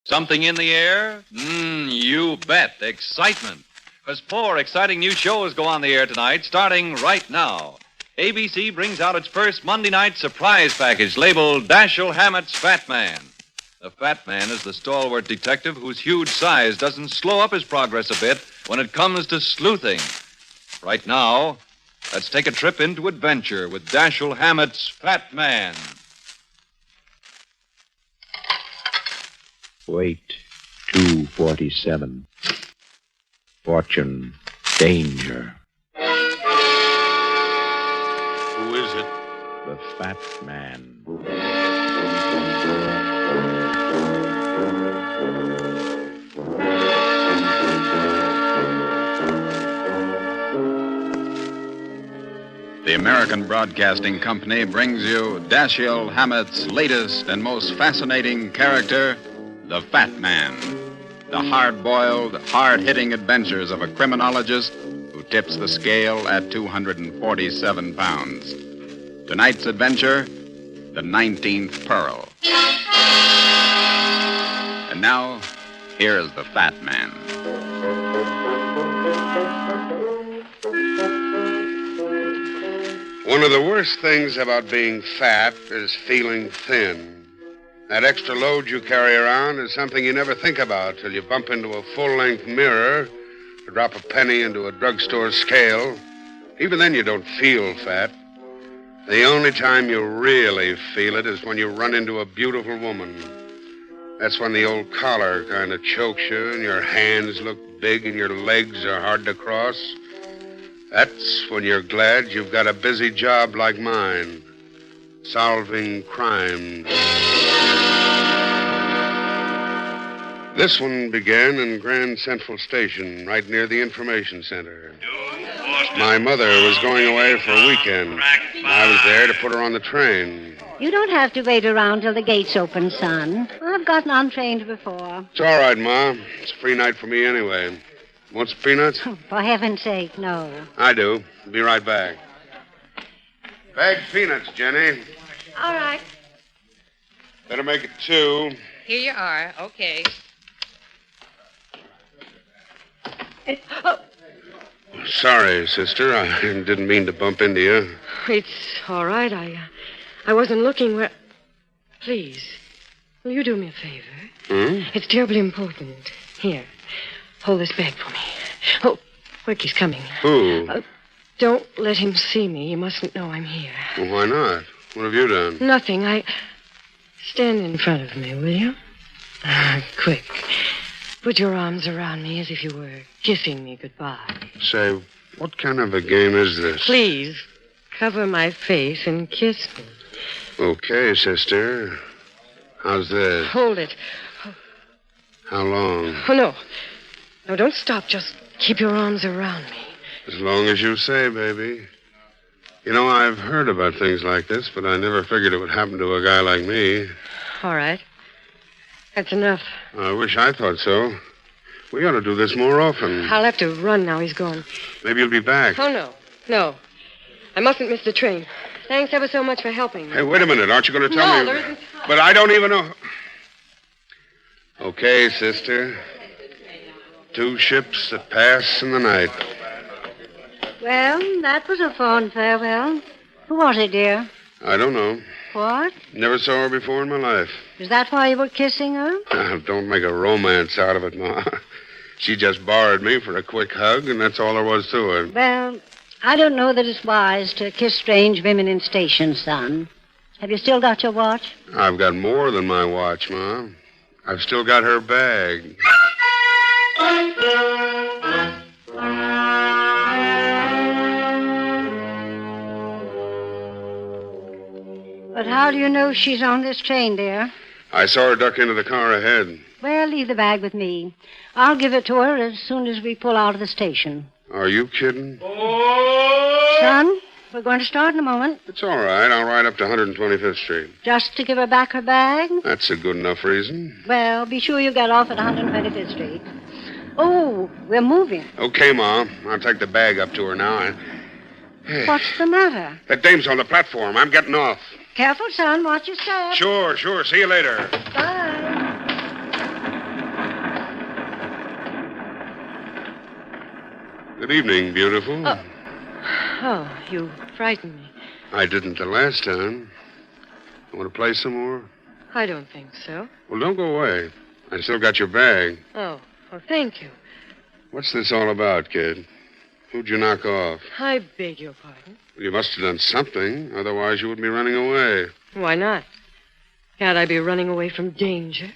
Something in the air? You bet. Excitement. Because 4 exciting new shows go on the air tonight, starting right now. ABC brings out its first Monday night surprise package labeled Dashiell Hammett's Fat Man. The Fat Man is the stalwart detective whose huge size doesn't slow up his progress a bit when it comes to sleuthing. Right now, let's take a trip into adventure with Dashiell Hammett's Fat Man. Wait, 247. Fortune, danger. Who is it? The Fat Man. The American Broadcasting Company brings you Dashiell Hammett's latest and most fascinating character, the Fat Man. The hard-boiled, hard-hitting adventures of a criminologist who tips the scale at 247 pounds. Tonight's adventure, the 19th Pearl. And now, here is the Fat Man. One of the worst things about being fat is feeling thin. That extra load you carry around is something you never think about till you bump into a full-length mirror or drop a penny into a drugstore scale. Even then you don't feel fat. The only time you really feel it is when you run into a beautiful woman. That's when the old collar kind of chokes you and your hands look big and your legs are hard to cross. That's when you're glad you've got a busy job like mine, solving crimes. This one began in Grand Central Station, right near the information center. My mother was going away for a weekend. I was there to put her on the train. You don't have to wait around till the gates open, son. I've gotten on trains before. It's all right, Ma. It's a free night for me anyway. Want some peanuts? For heaven's sake, no. I do. Be right back. Bagged peanuts, Jenny. All right. Better make it 2. Here you are. Okay. Sorry, sister. I didn't mean to bump into you. It's all right. I wasn't looking where... Please, will you do me a favor? It's terribly important. Here, hold this bag for me. Oh, Ricky's coming. Who? Don't let him see me. He mustn't know I'm here. Well, why not? What have you done? Nothing. Stand in front of me, will you? Quick. Put your arms around me as if you were kissing me goodbye. Say, what kind of a game is this? Please, cover my face and kiss me. Okay, sister. How's this? Hold it. How long? Oh, no. No, don't stop. Just keep your arms around me. As long as you say, baby. You know, I've heard about things like this, but I never figured it would happen to a guy like me. All right. That's enough. I wish I thought so. We ought to do this more often. I'll have to run now. He's gone. Maybe you'll be back. Oh, no. No. I mustn't miss the train. Thanks ever so much for helping me. Hey, wait a minute. Aren't you going to tell me? No, there isn't time. But I don't even know. Okay, sister. 2 ships that pass in the night. Well, that was a fond farewell. Who was it, dear? I don't know. What? Never saw her before in my life. Is that why you were kissing her? Now, don't make a romance out of it, Ma. She just borrowed me for a quick hug, and that's all there was to it. Well, I don't know that it's wise to kiss strange women in stations, son. Have you still got your watch? I've got more than my watch, Ma. I've still got her bag. But how do you know she's on this train, dear? I saw her duck into the car ahead. Well, leave the bag with me. I'll give it to her as soon as we pull out of the station. Are you kidding? Son, we're going to start in a moment. It's all right. I'll ride up to 125th Street. Just to give her back her bag? That's a good enough reason. Well, be sure you get off at 125th Street. Oh, we're moving. Okay, Ma. I'll take the bag up to her now. What's the matter? That dame's on the platform. I'm getting off. Careful, son. Watch your step. Sure. See you later. Bye. Good evening, beautiful. Oh, you frightened me. I didn't the last time. Want to play some more? I don't think so. Well, don't go away. I still got your bag. Oh, well, thank you. What's this all about, kid? Who'd you knock off? I beg your pardon. You must have done something. Otherwise, you wouldn't be running away. Why not? Can't I be running away from danger?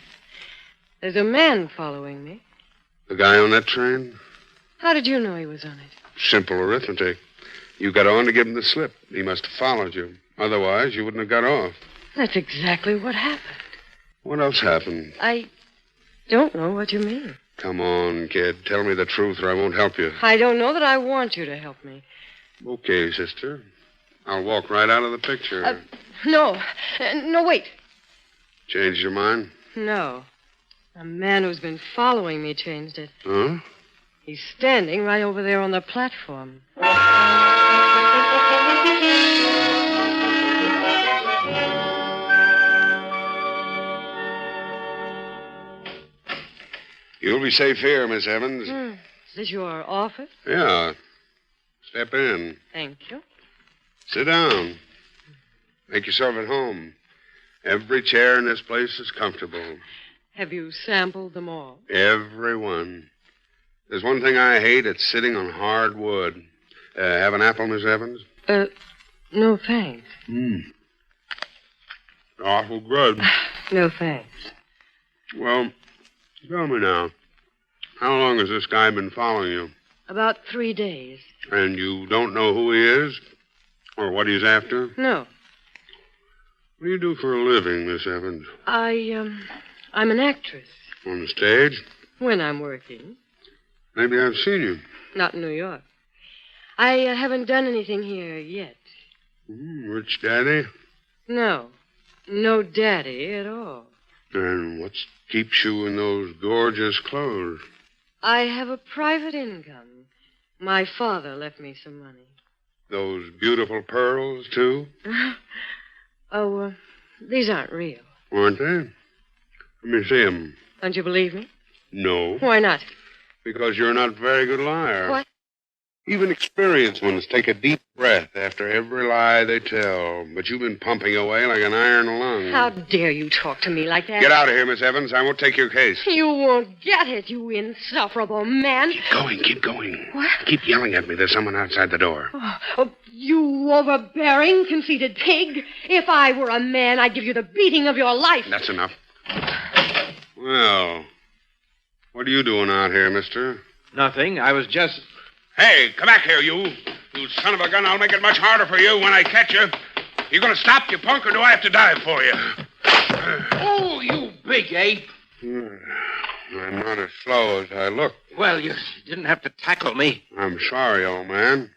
There's a man following me. The guy on that train? How did you know he was on it? Simple arithmetic. You got on to give him the slip. He must have followed you. Otherwise, you wouldn't have got off. That's exactly what happened. What else happened? I don't know what you mean. Come on, kid. Tell me the truth or I won't help you. I don't know that I want you to help me. Okay, sister. I'll walk right out of the picture. No. No, wait. Changed your mind? No. A man who's been following me changed it. Huh? He's standing right over there on the platform. You'll be safe here, Miss Evans. Is this your office? Yeah. Step in. Thank you. Sit down. Make yourself at home. Every chair in this place is comfortable. Have you sampled them all? Every one. There's one thing I hate. It's sitting on hard wood. Have an apple, Miss Evans? No thanks. Awful good. No thanks. Well, tell me now. How long has this guy been following you? About 3 days. And you don't know who he is? Or what he's after? No. What do you do for a living, Miss Evans? I'm an actress. On the stage? When I'm working. Maybe I've seen you. Not in New York. I haven't done anything here yet. Rich daddy? No. No daddy at all. And what keeps you in those gorgeous clothes? I have a private income. My father left me some money. Those beautiful pearls, too? These aren't real. Aren't they? Let me see them. Don't you believe me? No. Why not? Because you're not a very good liar. What? Even experienced ones take a deep breath after every lie they tell. But you've been pumping away like an iron lung. How dare you talk to me like that? Get out of here, Miss Evans. I won't take your case. You won't get it, you insufferable man. Keep going. What? Keep yelling at me. There's someone outside the door. Oh, you overbearing, conceited pig. If I were a man, I'd give you the beating of your life. That's enough. Well, what are you doing out here, mister? Nothing. I was just... Hey, come back here, you. You son of a gun. I'll make it much harder for you when I catch you. You gonna stop, you punk, or do I have to die for you? Oh, you big ape. I'm not as slow as I look. Well, you didn't have to tackle me. I'm sorry, old man.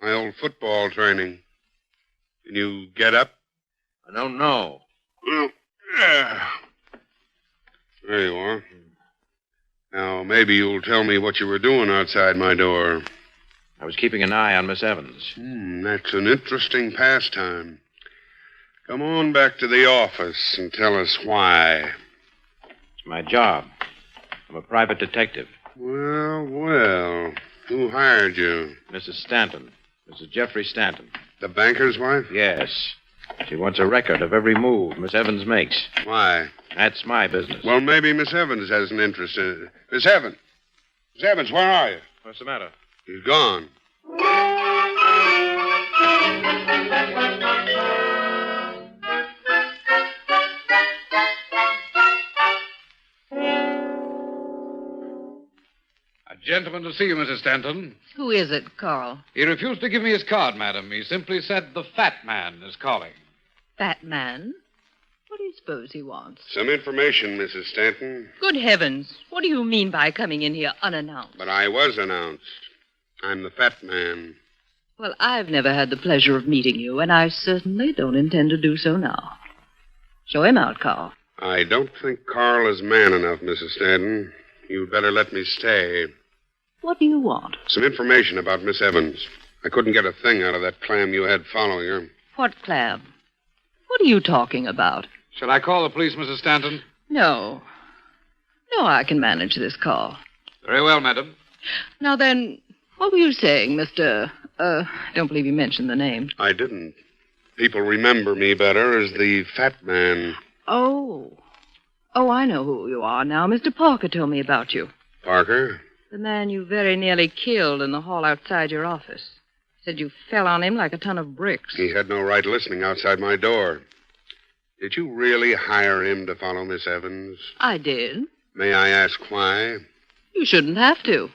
My old football training. Can you get up? I don't know. Well, there you are. Now, maybe you'll tell me what you were doing outside my door. I was keeping an eye on Miss Evans. That's an interesting pastime. Come on back to the office and tell us why. It's my job. I'm a private detective. Well. Who hired you? Mrs. Stanton. Mrs. Jeffrey Stanton. The banker's wife? Yes. She wants a record of every move Miss Evans makes. Why? That's my business. Well, maybe Miss Evans has an interest in it. Miss Evans! Miss Evans, where are you? What's the matter? She's gone. A gentleman to see you, Mrs. Stanton. Who is it, Carl? He refused to give me his card, madam. He simply said the fat man is calling. Fat man? What do you suppose he wants? Some information, Mrs. Stanton. Good heavens. What do you mean by coming in here unannounced? But I was announced. I'm the fat man. Well, I've never had the pleasure of meeting you, and I certainly don't intend to do so now. Show him out, Carl. I don't think Carl is man enough, Mrs. Stanton. You'd better let me stay. What do you want? Some information about Miss Evans. I couldn't get a thing out of that clam you had following her. What clam? What are you talking about? Shall I call the police, Mrs. Stanton? No. No, I can manage this call. Very well, madam. Now then, What were you saying, Mr. I don't believe you mentioned the name. I didn't. People remember me better as the Fat Man. Oh. Oh, I know who you are now. Mr. Parker told me about you. Parker? The man you very nearly killed in the hall outside your office. Said you fell on him like a ton of bricks. He had no right listening outside my door. Did you really hire him to follow Miss Evans? I did. May I ask why? You shouldn't have to.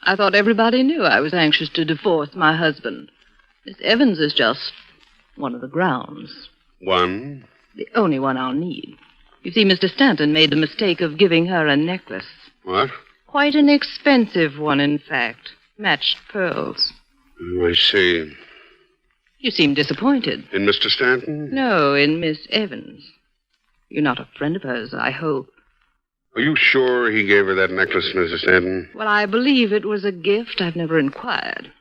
I thought everybody knew I was anxious to divorce my husband. Miss Evans is just one of the grounds. One? The only one I'll need. You see, Mr. Stanton made the mistake of giving her a necklace. What? Quite an expensive one, in fact. Matched pearls. I see. You seem disappointed. In Mr. Stanton? No, in Miss Evans. You're not a friend of hers, I hope. Are you sure he gave her that necklace, Mrs. Stanton? Well, I believe it was a gift. I've never inquired.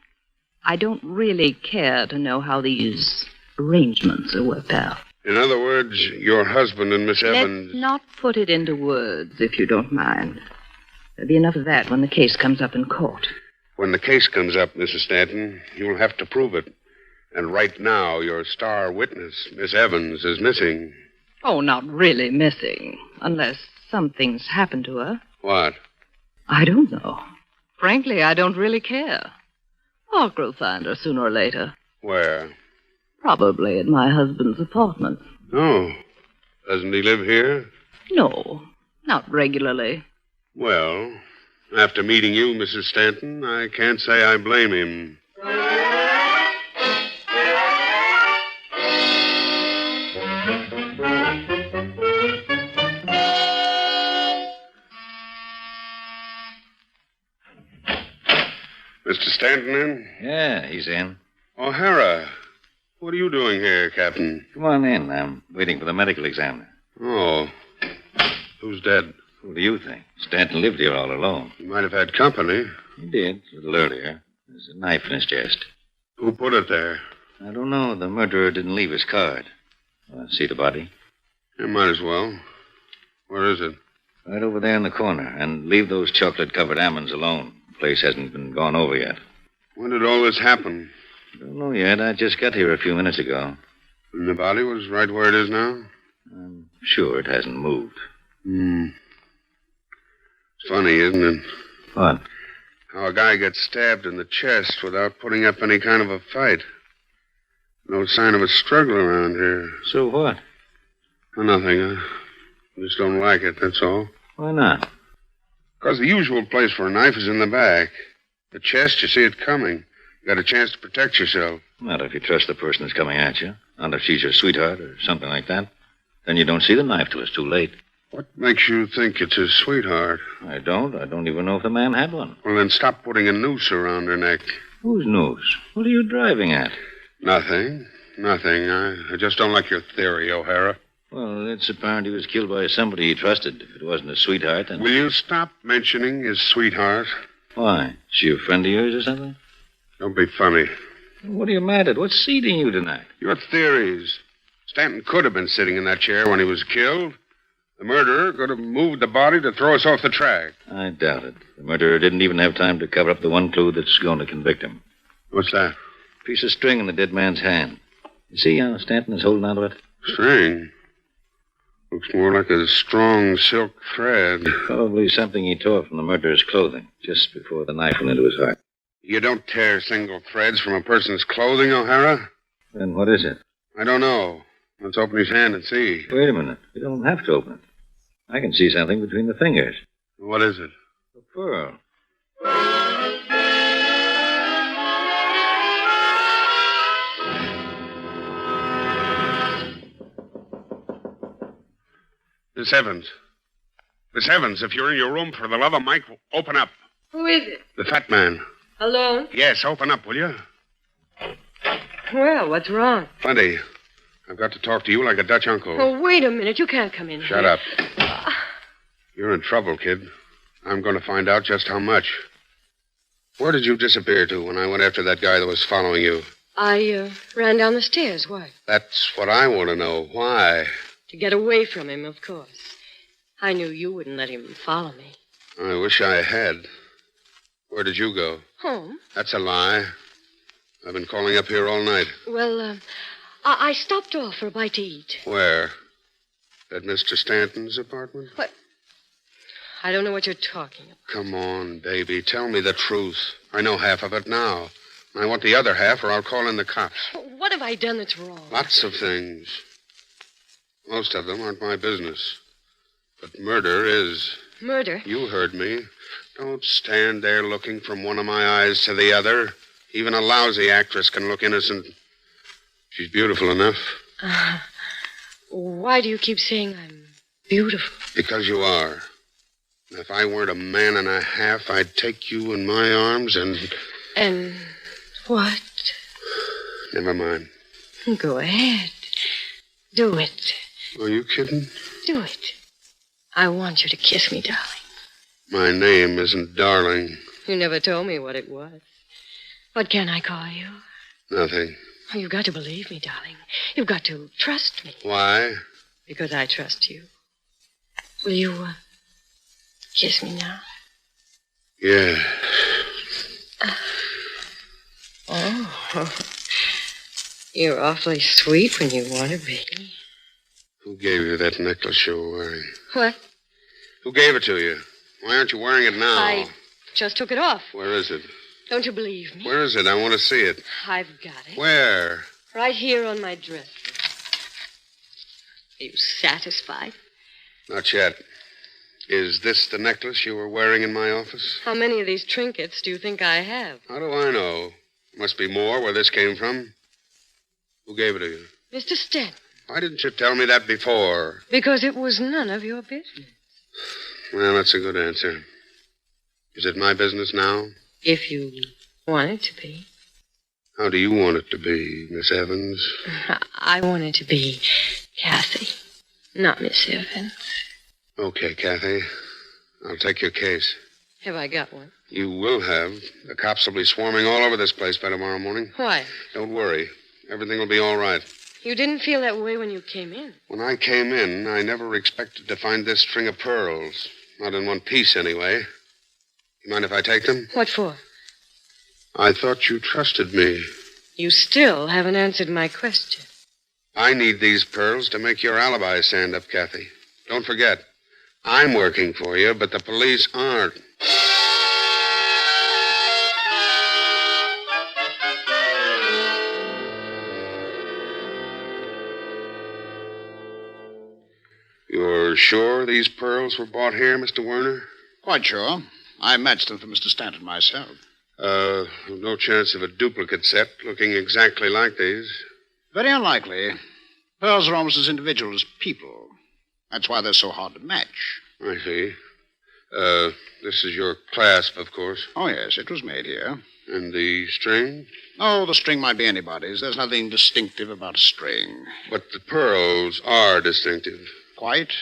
I don't really care to know how these arrangements are worked out. In other words, your husband and Miss Evans... Let's not put it into words, if you don't mind. There'll be enough of that when the case comes up in court. When the case comes up, Mrs. Stanton, you'll have to prove it. And right now, your star witness, Miss Evans, is missing. Oh, not really missing. Unless something's happened to her. What? I don't know. Frankly, I don't really care. Parker will find her sooner or later. Where? Probably at my husband's apartment. Oh. Doesn't he live here? No, not regularly. Well, after meeting you, Mrs. Stanton, I can't say I blame him. Mr. Stanton in? Yeah, he's in. O'Hara. What are you doing here, Captain? Come on in. I'm waiting for the medical examiner. Oh. Who's dead? Who do you think? Stanton lived here all alone. He might have had company. He did, a little earlier. There's a knife in his chest. Who put it there? I don't know. The murderer didn't leave his card. See the body? You might as well. Where is it? Right over there in the corner. And leave those chocolate-covered almonds alone. The place hasn't been gone over yet. When did all this happen? Don't know yet. I just got here a few minutes ago. And the body was right where it is now? I'm sure it hasn't moved. It's funny, isn't it? What? How a guy gets stabbed in the chest without putting up any kind of a fight. No sign of a struggle around here. So what? Well, nothing. I just don't like it, that's all. Why not? Because the usual place for a knife is in the back. The chest, you see it coming. You got a chance to protect yourself. Not if you trust the person that's coming at you. Not if she's your sweetheart or something like that. Then you don't see the knife till it's too late. What makes you think it's his sweetheart? I don't. I don't even know if the man had one. Well, then stop putting a noose around her neck. Whose noose? What are you driving at? Nothing. I just don't like your theory, O'Hara. Well, it's apparent he was killed by somebody he trusted. If it wasn't his sweetheart, then... Will you stop mentioning his sweetheart? Why? Is she a friend of yours or something? Don't be funny. What are you mad at? What's seating you tonight? Your theories. Stanton could have been sitting in that chair when he was killed. The murderer could have moved the body to throw us off the track. I doubt it. The murderer didn't even have time to cover up the one clue that's going to convict him. What's that? Piece of string in the dead man's hand. You see how Stanton is holding onto it? String? Looks more like a strong silk thread. Probably something he tore from the murderer's clothing just before the knife went into his heart. You don't tear single threads from a person's clothing, O'Hara? Then what is it? I don't know. Let's open his hand and see. Wait a minute. You don't have to open it. I can see something between the fingers. What is it? A pearl. Miss Evans. Miss Evans, if you're in your room, for the love of Mike, open up. Who is it? The fat man. Alone? Yes, open up, will you? Well, what's wrong? Plenty. I've got to talk to you like a Dutch uncle. Oh, wait a minute. You can't come in Shut here. up. You're in trouble, kid. I'm going to find out just how much. Where did you disappear to when I went after that guy that was following you? I ran down the stairs. Why? That's what I want to know. Why? To get away from him, of course. I knew you wouldn't let him follow me. I wish I had. Where did you go? Home. That's a lie. I've been calling up here all night. Well, I stopped off for a bite to eat. Where? At Mr. Stanton's apartment? What? I don't know what you're talking about. Come on, baby. Tell me the truth. I know half of it now. I want the other half, or I'll call in the cops. What have I done that's wrong? Lots of things. Most of them aren't my business. But murder is. Murder? You heard me. Don't stand there looking from one of my eyes to the other. Even a lousy actress can look innocent. She's beautiful enough. Why do you keep saying I'm beautiful? Because you are. If I weren't a man and a half, I'd take you in my arms and... And what? Never mind. Go ahead. Do it. Are you kidding? Do it. I want you to kiss me, darling. My name isn't Darling. You never told me what it was. What can I call you? Nothing. Oh, you've got to believe me, darling. You've got to trust me. Why? Because I trust you. Will you, kiss me now? Yeah. Oh. You're awfully sweet when you want to be. Who gave you that necklace you were wearing? What? Who gave it to you? Why aren't you wearing it now? I just took it off. Where is it? Don't you believe me? Where is it? I want to see it. I've got it. Where? Right here on my dress. Are you satisfied? Not yet. Is this the necklace you were wearing in my office? How many of these trinkets do you think I have? How do I know? Must be more where this came from. Who gave it to you? Mr. Stanton. Why didn't you tell me that before? Because it was none of your business. Well, that's a good answer. Is it my business now? If you want it to be. How do you want it to be, Miss Evans? I want it to be Kathy, not Miss Evans. Okay, Kathy. I'll take your case. Have I got one? You will have. The cops will be swarming all over this place by tomorrow morning. Why? Don't worry. Everything will be all right. You didn't feel that way when you came in. When I came in, I never expected to find this string of pearls. Not in one piece, anyway. You mind if I take them? What for? I thought you trusted me. You still haven't answered my question. I need these pearls to make your alibi stand up, Kathy. Don't forget, I'm working for you, but the police aren't. You're sure these pearls were bought here, Mr. Werner? Quite sure. I matched them for Mr. Stanton myself. No chance of a duplicate set looking exactly like these. Very unlikely. Pearls are almost as individual as people. That's why they're so hard to match. I see. This is your clasp, of course. Oh, yes, it was made here. And the string? Oh, the string might be anybody's. There's nothing distinctive about a string. But the pearls are distinctive. Quite.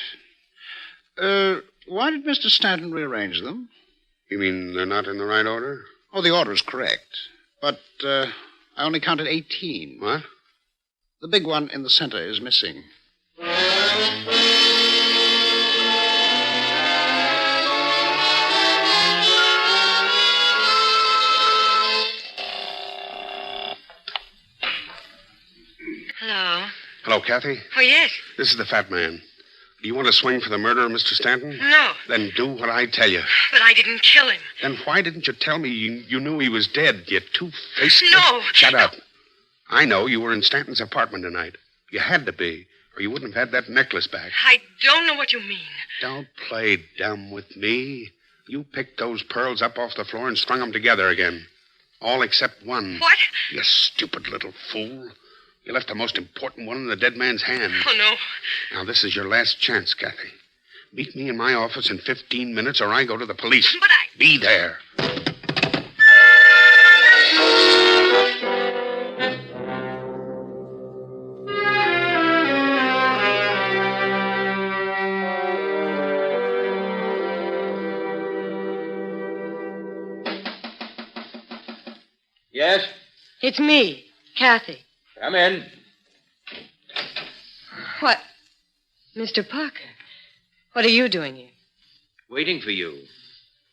Why did Mr. Stanton rearrange them? You mean they're not in the right order? Oh, the order is correct. But I only counted 18. What? The big one in the center is missing. Hello. Hello, Kathy. Oh, yes. This is the fat man. Do you want to swing for the murder of Mr. Stanton? No. Then do what I tell you. But I didn't kill him. Then why didn't you tell me you knew he was dead, you two-faced... No. Shut up. I know you were in Stanton's apartment tonight. You had to be, or you wouldn't have had that necklace back. I don't know what you mean. Don't play dumb with me. You picked those pearls up off the floor and strung them together again. All except one. What? You stupid little fool. You left the most important one in the dead man's hand. Oh, no. Now, this is your last chance, Kathy. Meet me in my office in 15 minutes or I go to the police. But I... Be there. Yes? It's me, Kathy. Come in. What? Mr. Parker, what are you doing here? Waiting for you.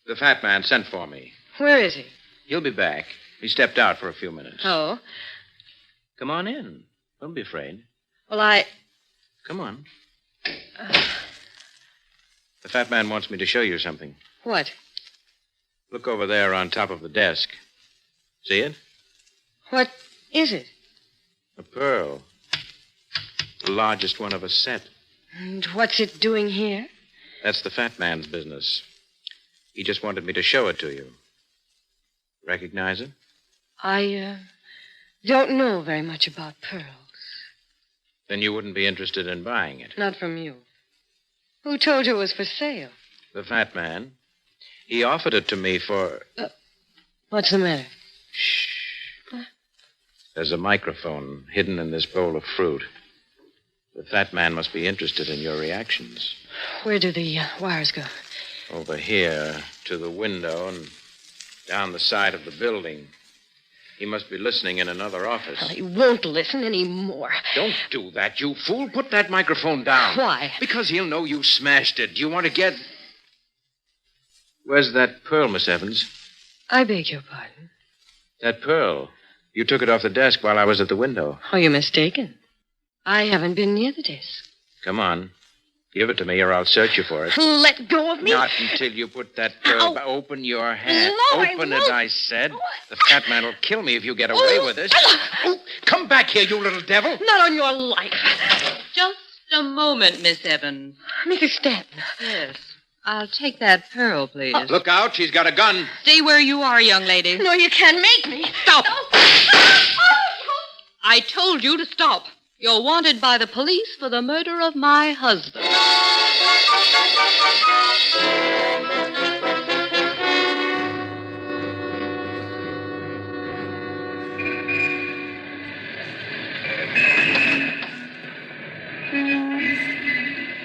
The fat man sent for me. Where is he? He'll be back. He stepped out for a few minutes. Oh. Come on in. Don't be afraid. Well, Come on. The fat man wants me to show you something. What? Look over there on top of the desk. See it? What is it? A pearl. The largest one of a set. And what's it doing here? That's the fat man's business. He just wanted me to show it to you. Recognize it? I don't know very much about pearls. Then you wouldn't be interested in buying it. Not from you. Who told you it was for sale? The fat man. He offered it to me for... What's the matter? Shh. There's a microphone hidden in this bowl of fruit. The fat man must be interested in your reactions. Where do the wires go? Over here, to the window and down the side of the building. He must be listening in another office. Well, he won't listen anymore. Don't do that, you fool. Put that microphone down. Why? Because he'll know you smashed it. Do you want to get... Where's that pearl, Miss Evans? I beg your pardon. That pearl. You took it off the desk while I was at the window. Oh, you're mistaken. I haven't been near the desk. Come on. Give it to me or I'll search you for it. Let go of me. Not until you put that pearl... Open your hand. No, Open I it, won't. I said. The fat man will kill me if you get away with this. Oh, come back here, you little devil. Not on your life. Just a moment, Miss Evans. Mrs. Stanton. Yes. I'll take that pearl, please. Look out, she's got a gun. Stay where you are, young lady. No, you can't make me. Stop. I told you to stop. You're wanted by the police for the murder of my husband.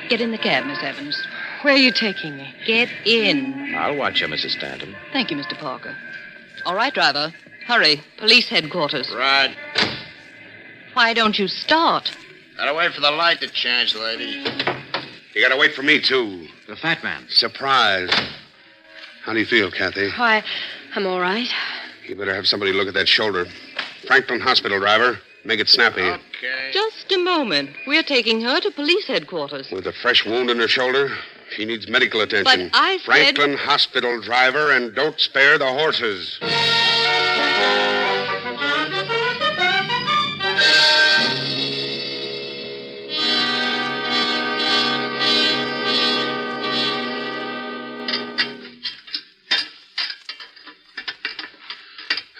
Get in the cab, Miss Evans. Where are you taking me? Get in. I'll watch you, Mrs. Stanton. Thank you, Mr. Parker. All right, driver. Hurry. Police headquarters. Right. Why don't you start? Gotta wait for the light to change, lady. You gotta wait for me, too. The fat man. Surprise. How do you feel, Kathy? Why, I'm all right. You better have somebody look at that shoulder. Franklin Hospital, driver. Make it snappy. Okay. Just a moment. We're taking her to police headquarters. With a fresh wound in her shoulder, she needs medical attention. But I said... Franklin Hospital, driver, and don't spare the horses.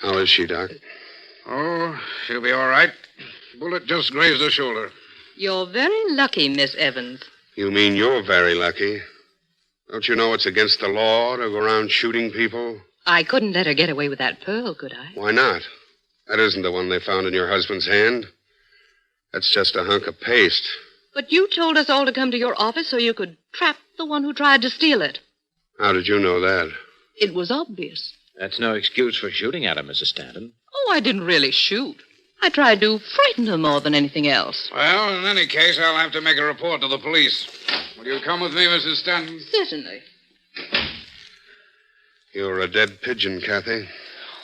How is she, Doc? Oh, she'll be all right. Bullet just grazed her shoulder. You're very lucky, Miss Evans. You mean you're very lucky? Don't you know it's against the law to go around shooting people? I couldn't let her get away with that pearl, could I? Why not? That isn't the one they found in your husband's hand. That's just a hunk of paste. But you told us all to come to your office so you could trap the one who tried to steal it. How did you know that? It was obvious. That's no excuse for shooting at her, Mrs. Stanton. Oh, I didn't really shoot. I tried to frighten her more than anything else. Well, in any case, I'll have to make a report to the police. Will you come with me, Mrs. Stanton? Certainly. You're a dead pigeon, Kathy.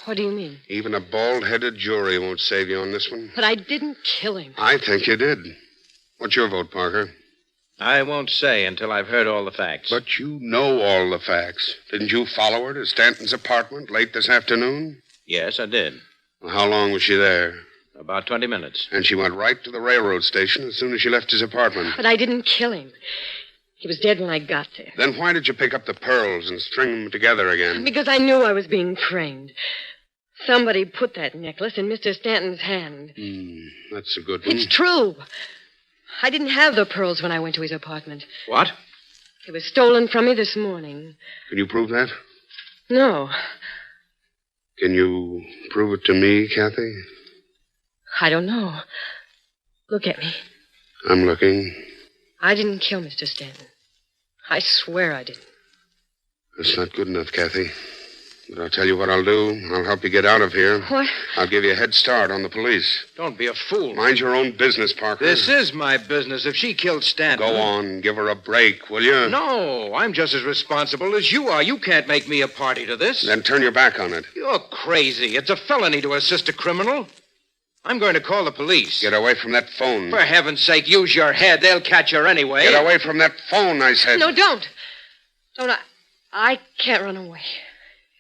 What do you mean? Even a bald-headed jury won't save you on this one. But I didn't kill him. I think you did. What's your vote, Parker? I won't say until I've heard all the facts. But you know all the facts. Didn't you follow her to Stanton's apartment late this afternoon? Yes, I did. Well, how long was she there? About 20 minutes. And she went right to the railroad station as soon as she left his apartment. But I didn't kill him. He was dead when I got there. Then why did you pick up the pearls and string them together again? Because I knew I was being framed. Somebody put that necklace in Mr. Stanton's hand. That's a good one. It's true. I didn't have the pearls when I went to his apartment. What? They were stolen from me this morning. Can you prove that? No, Can you prove it to me, Kathy? I don't know. Look at me. I'm looking. I didn't kill Mr. Stanton. I swear I didn't. That's not good enough, Kathy. But I'll tell you what I'll do. I'll help you get out of here. What? I'll give you a head start on the police. Don't be a fool. Mind your own business, Parker. This is my business. If she killed Stanton... Go on. Give her a break, will you? No, I'm just as responsible as you are. You can't make me a party to this. Then turn your back on it. You're crazy. It's a felony to assist a criminal. I'm going to call the police. Get away from that phone. For heaven's sake, use your head. They'll catch her anyway. Get away from that phone, I said. No, don't. I can't run away.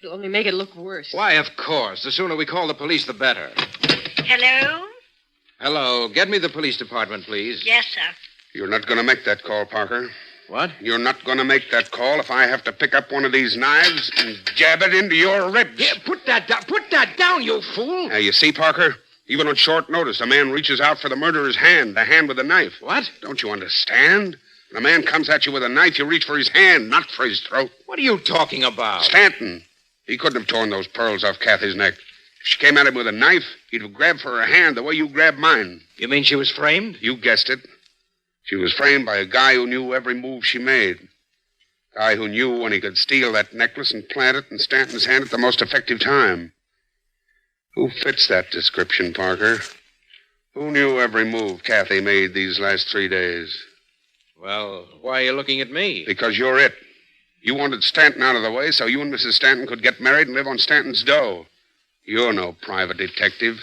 It'll only make it look worse. Why, of course. The sooner we call the police, the better. Hello? Hello. Get me the police department, please. Yes, sir. You're not going to make that call, Parker. What? You're not going to make that call if I have to pick up one of these knives and jab it into your ribs. Yeah, put that down. Put that down, you fool. Now, you see, Parker? Even on short notice, a man reaches out for the murderer's hand, the hand with the knife. What? Don't you understand? When a man comes at you with a knife, you reach for his hand, not for his throat. What are you talking about? Stanton. He couldn't have torn those pearls off Kathy's neck. If she came at him with a knife, he'd have grabbed for her hand the way you grabbed mine. You mean she was framed? You guessed it. She was framed by a guy who knew every move she made. A guy who knew when he could steal that necklace and plant it in Stanton's hand at the most effective time. Who fits that description, Parker? Who knew every move Kathy made these last 3 days? Well, why are you looking at me? Because you're it. You wanted Stanton out of the way so you and Mrs. Stanton could get married and live on Stanton's dough. You're no private detective.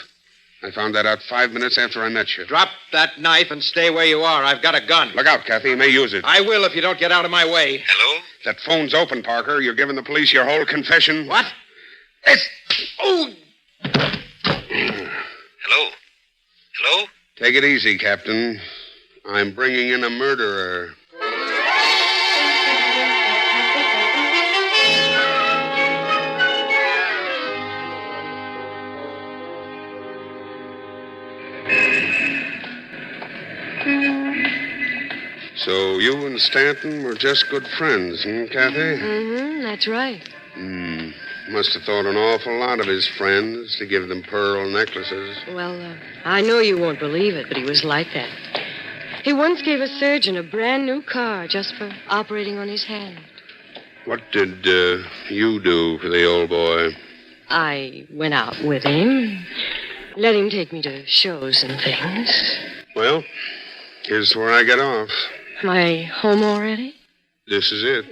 I found that out 5 minutes after I met you. Drop that knife and stay where you are. I've got a gun. Look out, Kathy. You may use it. I will if you don't get out of my way. Hello? That phone's open, Parker. You're giving the police your whole confession. What? It's... Oh! Hello? Hello? Take it easy, Captain. I'm bringing in a murderer. So you and Stanton were just good friends, Kathy? That's right. Must have thought an awful lot of his friends to give them pearl necklaces. Well, I know you won't believe it, but he was like that. He once gave a surgeon a brand new car just for operating on his hand. What did you do for the old boy? I went out with him, let him take me to shows and things. Well, here's where I get off. Am I home already? This is it.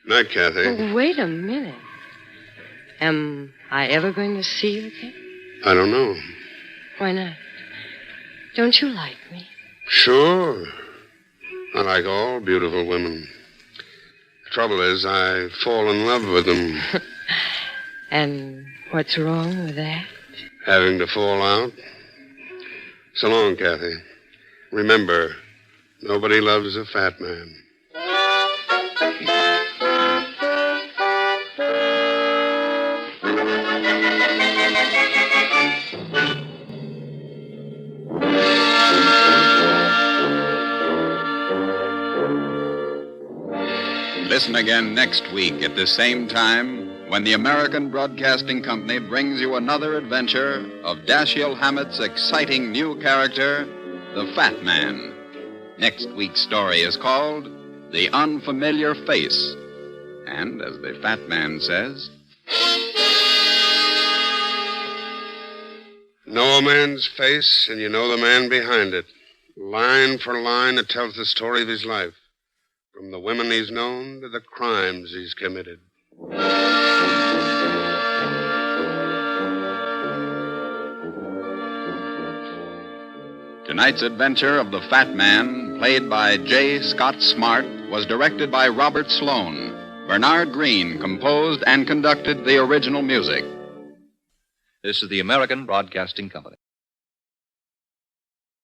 Night, Kathy. Oh, wait a minute. Am I ever going to see you again? I don't know. Why not? Don't you like me? Sure. I like all beautiful women. The trouble is, I fall in love with them. And what's wrong with that? Having to fall out. So long, Kathy. Remember, nobody loves a fat man. Listen again next week at the same time when the American Broadcasting Company brings you another adventure of Dashiell Hammett's exciting new character, the Fat Man. Next week's story is called The Unfamiliar Face. And, as the Fat Man says, Know a man's face, and you know the man behind it. Line for line, it tells the story of his life. From the women he's known to the crimes he's committed. tonight's adventure of the Fat Man, played by J. Scott Smart, was directed by Robert Sloan. Bernard Green composed and conducted the original music. This is the American Broadcasting Company.